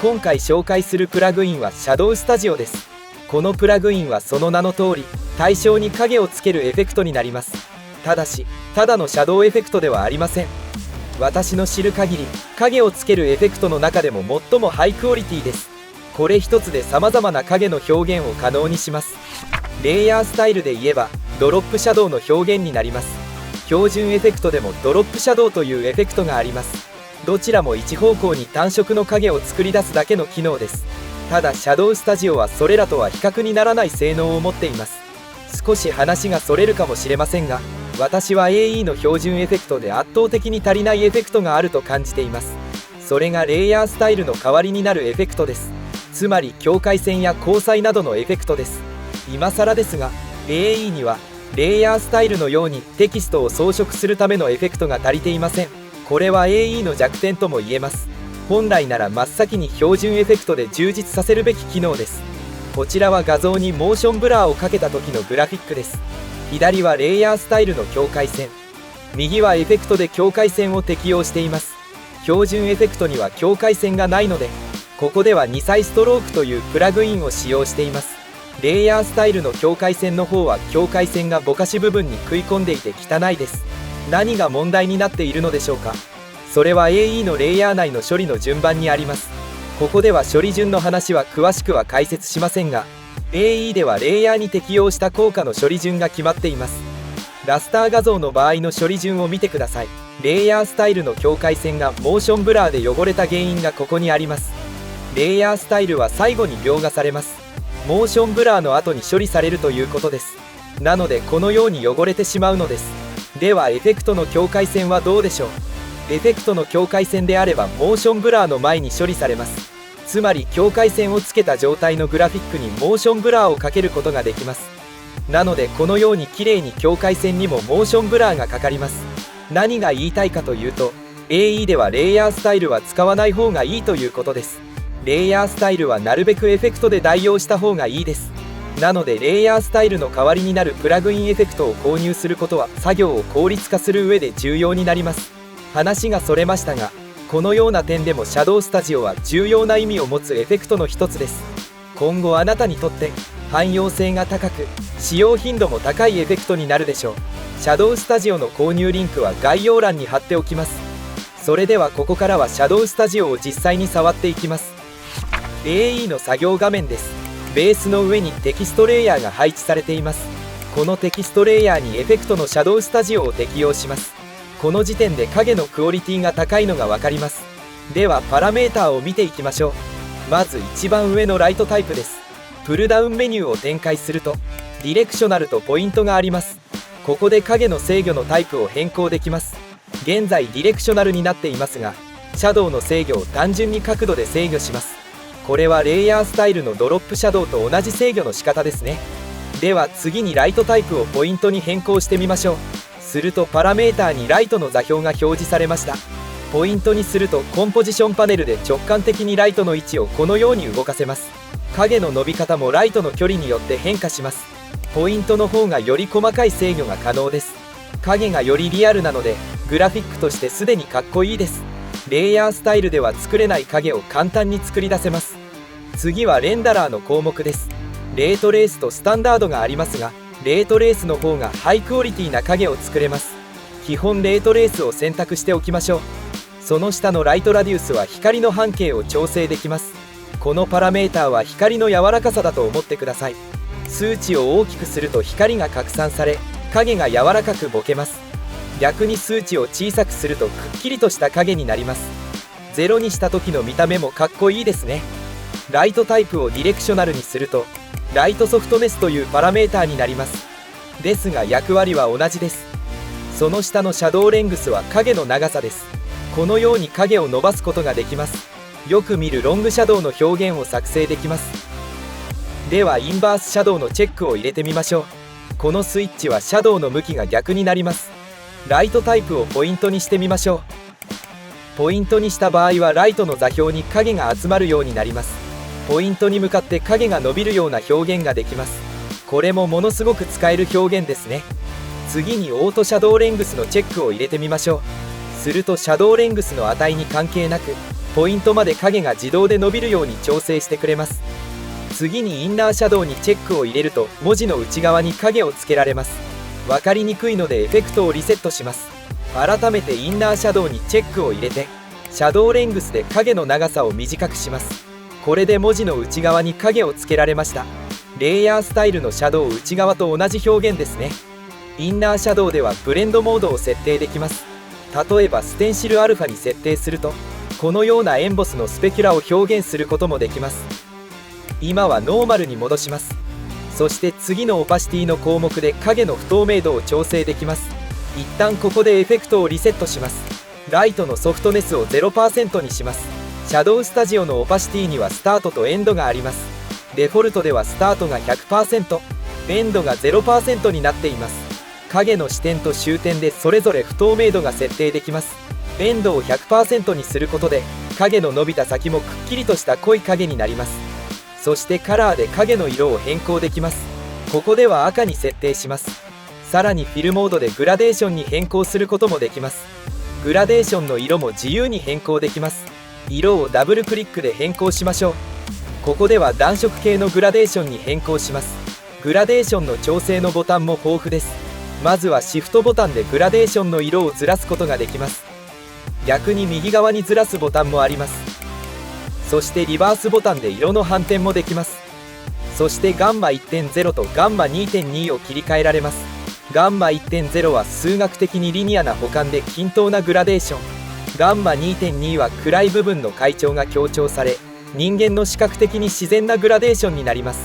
今回紹介するプラグインはシャドウスタジオです。このプラグインはその名の通り対象に影をつけるエフェクトになります。ただしただのシャドウエフェクトではありません。私の知る限り影をつけるエフェクトの中でも最もハイクオリティです。これ一つで様々な影の表現を可能にします。レイヤースタイルで言えばドロップシャドウの表現になります。標準エフェクトでもドロップシャドウというエフェクトがあります。どちらも一方向に単色の影を作り出すだけの機能です。ただシャドウスタジオはそれらとは比較にならない性能を持っています。少し話がそれるかもしれませんが、私は AE の標準エフェクトで圧倒的に足りないエフェクトがあると感じています。それがレイヤースタイルの代わりになるエフェクトです。つまり境界線や交際などのエフェクトです。今更ですが AE にはレイヤースタイルのようにテキストを装飾するためのエフェクトが足りていません。これは AE の弱点とも言えます。本来なら真っ先に標準エフェクトで充実させるべき機能です。こちらは画像にモーションブラーをかけた時のグラフィックです。左はレイヤースタイルの境界線、右はエフェクトで境界線を適用しています。標準エフェクトには境界線がないので、ここでは2歳ストロークというプラグインを使用しています。レイヤースタイルの境界線の方は境界線がぼかし部分に食い込んでいて汚いです。何が問題になっているのでしょうか。それは AE のレイヤー内の処理の順番にあります。ここでは処理順の話は詳しくは解説しませんが、 AE ではレイヤーに適用した効果の処理順が決まっています。ラスター画像の場合の処理順を見てください。レイヤースタイルの境界線がモーションブラーで汚れた原因がここにあります。レイヤースタイルは最後に描画されます。モーションブラーの後に処理されるということです。なのでこのように汚れてしまうのです。ではエフェクトの境界線はどうでしょう。エフェクトの境界線であればモーションブラーの前に処理されます。つまり境界線をつけた状態のグラフィックにモーションブラーをかけることができます。なのでこのように綺麗に境界線にもモーションブラーがかかります。何が言いたいかというと AE ではレイヤースタイルは使わない方がいいということです。レイヤースタイルはなるべくエフェクトで代用した方がいいです。なのでレイヤースタイルの代わりになるプラグインエフェクトを購入することは作業を効率化する上で重要になります。話がそれましたが、このような点でもシャドウスタジオは重要な意味を持つエフェクトの一つです。今後あなたにとって汎用性が高く使用頻度も高いエフェクトになるでしょう。シャドウスタジオの購入リンクは概要欄に貼っておきます。それではここからはシャドウスタジオを実際に触っていきます。AE の作業画面です。ベースの上にテキストレイヤーが配置されています。このテキストレイヤーにエフェクトのシャドウスタジオを適用します。この時点で影のクオリティが高いのが分かります。ではパラメーターを見ていきましょう。まず一番上のライトタイプです。プルダウンメニューを展開するとディレクショナルとポイントがあります。ここで影の制御のタイプを変更できます。現在ディレクショナルになっていますが、シャドウの制御を単純に角度で制御します。これはレイヤースタイルのドロップシャドウと同じ制御の仕方ですね。では次にライトタイプをポイントに変更してみましょう。するとパラメーターにライトの座標が表示されました。ポイントにするとコンポジションパネルで直感的にライトの位置をこのように動かせます。影の伸び方もライトの距離によって変化します。ポイントの方がより細かい制御が可能です。影がよりリアルなのでグラフィックとしてすでにかっこいいです。レイヤースタイルでは作れない影を簡単に作り出せます。次はレンダラーの項目です。レートレースとスタンダードがありますが、レートレースの方がハイクオリティな影を作れます。基本レートレースを選択しておきましょう。その下のライトラディウスは光の半径を調整できます。このパラメーターは光の柔らかさだと思ってください。数値を大きくすると光が拡散され影が柔らかくボケます。逆に数値を小さくするとくっきりとした影になります。0にした時の見た目もかっこいいですね。ライトタイプをディレクショナルにするとライトソフトネスというパラメーターになります。ですが役割は同じです。その下のシャドウレングスは影の長さです。このように影を伸ばすことができます。よく見るロングシャドウの表現を作成できます。ではインバースシャドウのチェックを入れてみましょう。このスイッチはシャドウの向きが逆になります。ライトタイプをポイントにしてみましょう。ポイントにした場合はライトの座標に影が集まるようになります。ポイントに向かって影が伸びるような表現ができます。これもものすごく使える表現ですね。次にオートシャドウレングスのチェックを入れてみましょう。するとシャドウレングスの値に関係なくポイントまで影が自動で伸びるように調整してくれます。次にインナーシャドウにチェックを入れると文字の内側に影をつけられます。分かりにくいのでエフェクトをリセットします。改めてインナーシャドウにチェックを入れてシャドウレングスで影の長さを短くします。これで文字の内側に影をつけられました。レイヤースタイルのシャドウ内側と同じ表現ですね。インナーシャドウではブレンドモードを設定できます。例えばステンシルアルファに設定するとこのようなエンボスのスペキュラを表現することもできます。今はノーマルに戻します。そして次のオパシティの項目で影の不透明度を調整できます。一旦ここでエフェクトをリセットします。ライトのソフトネスを 0% にします。シャドウスタジオのオパシティにはスタートとエンドがあります。デフォルトではスタートが 100%、エンドが 0% になっています。影の視点と終点でそれぞれ不透明度が設定できます。エンドを 100% にすることで影の伸びた先もくっきりとした濃い影になります。そしてカラーで影の色を変更できます。ここでは赤に設定します。さらにフィルモードでグラデーションに変更することもできます。グラデーションの色も自由に変更できます。色をダブルクリックで変更しましょう。ここでは暖色系のグラデーションに変更します。グラデーションの調整のボタンも豊富です。まずはシフトボタンでグラデーションの色をずらすことができます。逆に右側にずらすボタンもあります。そしてリバースボタンで色の反転もできます。そしてガンマ 1.0 とガンマ 2.2 を切り替えられます。ガンマ 1.0 は数学的にリニアな補完で均等なグラデーション、ガンマ 2.2 は暗い部分の階調が強調され人間の視覚的に自然なグラデーションになります。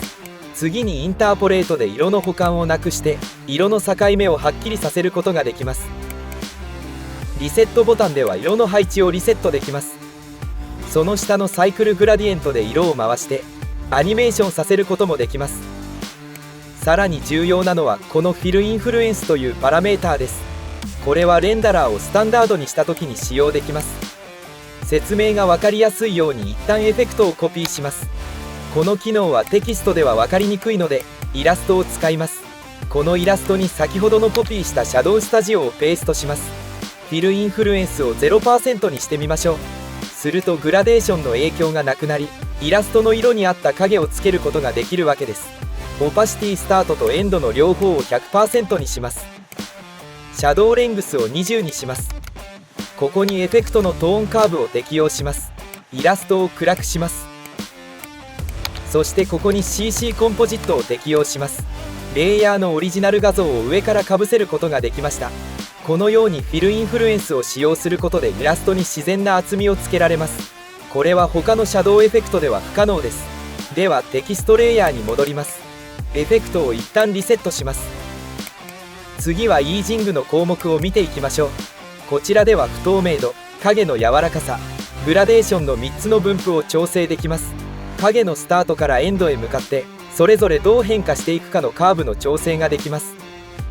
次にインターポレートで色の補完をなくして色の境目をはっきりさせることができます。リセットボタンでは色の配置をリセットできます。その下のサイクルグラディエントで色を回してアニメーションさせることもできます。さらに重要なのはこのフィルインフルエンスというパラメーターです。これはレンダラーをスタンダードにした時に使用できます。説明が分かりやすいように一旦エフェクトをコピーします。この機能はテキストでは分かりにくいのでイラストを使います。このイラストに先ほどのコピーしたシャドウスタジオをペーストします。フィルインフルエンスを 0% にしてみましょう。するとグラデーションの影響がなくなりイラストの色に合った影をつけることができるわけです。オパシティスタートとエンドの両方を 100% にします。シャドウレングスを20にします。ここにエフェクトのトーンカーブを適用します。イラストを暗くします。そしてここに CC コンポジットを適用します。レイヤーのオリジナル画像を上からかぶせることができました。このようにフィルインフルエンスを使用することでイラストに自然な厚みをつけられます。これは他のシャドウエフェクトでは不可能です。ではテキストレイヤーに戻ります。エフェクトを一旦リセットします。次はイージングの項目を見ていきましょう。こちらでは不透明度、影の柔らかさ、グラデーションの3つの分布を調整できます。影のスタートからエンドへ向かってそれぞれどう変化していくかのカーブの調整ができます。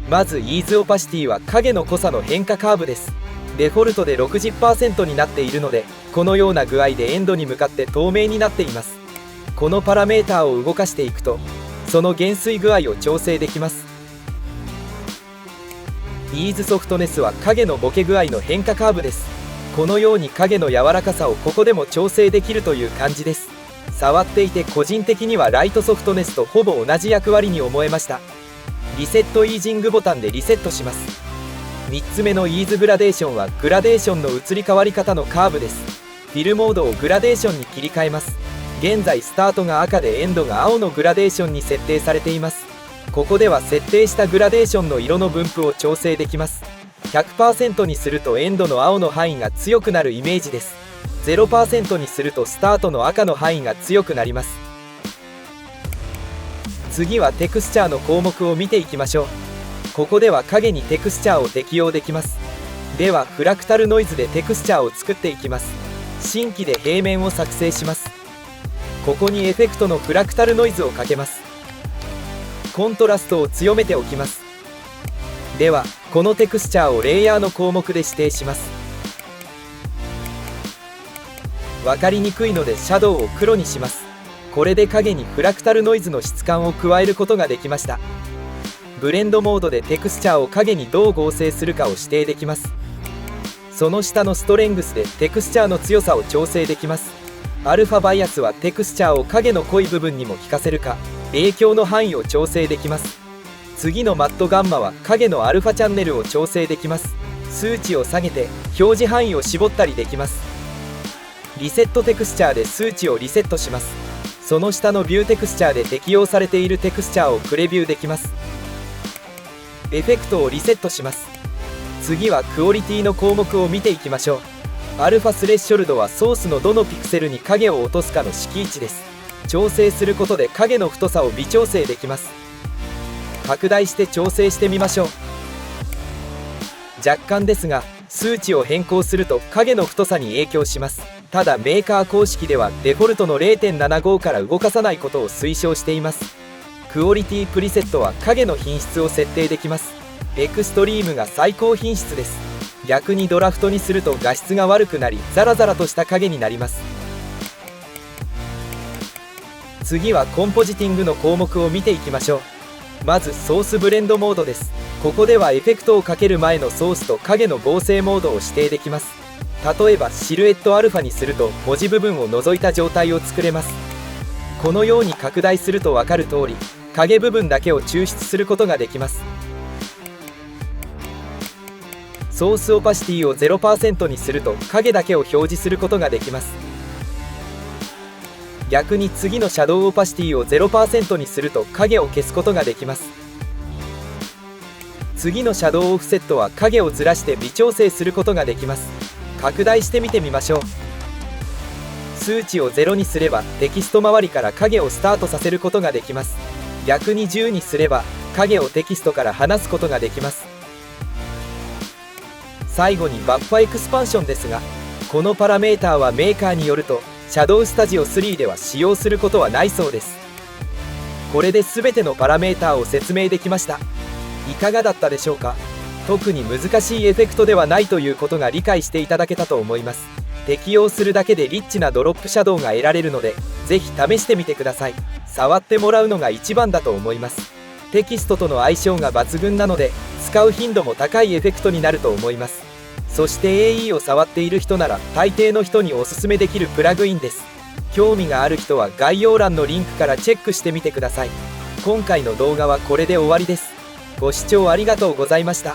まずイーズオパシティは影の濃さの変化カーブです。デフォルトで 60% になっているのでこのような具合でエンドに向かって透明になっています。このパラメーターを動かしていくとその減衰具合を調整できます。イーズソフトネスは影のボケ具合の変化カーブです。このように影の柔らかさをここでも調整できるという感じです。触っていて個人的にはライトソフトネスとほぼ同じ役割に思えました。リセットイージングボタンでリセットします。3つ目のイーズグラデーションはグラデーションの移り変わり方のカーブです。フィルモードをグラデーションに切り替えます。現在スタートが赤でエンドが青のグラデーションに設定されています。ここでは設定したグラデーションの色の分布を調整できます。 100% にするとエンドの青の範囲が強くなるイメージです。 0% にするとスタートの赤の範囲が強くなります。次はテクスチャーの項目を見ていきましょう。ここでは影にテクスチャーを適用できます。ではフラクタルノイズでテクスチャーを作っていきます。新規で平面を作成します。ここにエフェクトのフラクタルノイズをかけます。コントラストを強めておきます。ではこのテクスチャーをレイヤーの項目で指定します。分かりにくいのでシャドウを黒にします。これで影にフラクタルノイズの質感を加えることができました。ブレンドモードでテクスチャーを影にどう合成するかを指定できます。その下のストレングスでテクスチャーの強さを調整できます。アルファバイアスはテクスチャーを影の濃い部分にも効かせるか、影響の範囲を調整できます。次のマットガンマは影のアルファチャンネルを調整できます。数値を下げて表示範囲を絞ったりできます。リセットテクスチャーで数値をリセットします。その下のビューテクスチャーで適用されているテクスチャーをプレビューできます。エフェクトをリセットします。次はクオリティの項目を見ていきましょう。アルファスレッショルドはソースのどのピクセルに影を落とすかの式値です。調整することで影の太さを微調整できます。拡大して調整してみましょう。若干ですが数値を変更すると影の太さに影響します。ただメーカー公式ではデフォルトの 0.75 から動かさないことを推奨しています。クオリティプリセットは影の品質を設定できます。エクストリームが最高品質です。逆にドラフトにすると画質が悪くなりザラザラとした影になります。次はコンポジティングの項目を見ていきましょう。まずソースブレンドモードです。ここではエフェクトをかける前のソースと影の合成モードを指定できます。例えばシルエットアルファにすると文字部分を除いた状態を作れます。このように拡大すると分かる通り影部分だけを抽出することができます。ソースオパシティを 0% にすると影だけを表示することができます。逆に次のシャドウオパシティを 0% にすると影を消すことができます。次のシャドウオフセットは影をずらして微調整することができます。拡大してみてみましょう。数値を0にすればテキスト周りから影をスタートさせることができます。逆に10にすれば影をテキストから離すことができます。最後にバッファエクスパンションですが、このパラメーターはメーカーによるとシャドウスタジオ3では使用することはないそうです。これで全てのパラメーターを説明できました。いかがだったでしょうか。特に難しいエフェクトではないということが理解していただけたと思います。適用するだけでリッチなドロップシャドウが得られるのでぜひ試してみてください。触ってもらうのが一番だと思います。テキストとの相性が抜群なので使う頻度も高いエフェクトになると思います。そして AE を触っている人なら大抵の人におすすめできるプラグインです。興味がある人は概要欄のリンクからチェックしてみてください。今回の動画はこれで終わりです。ご視聴ありがとうございました。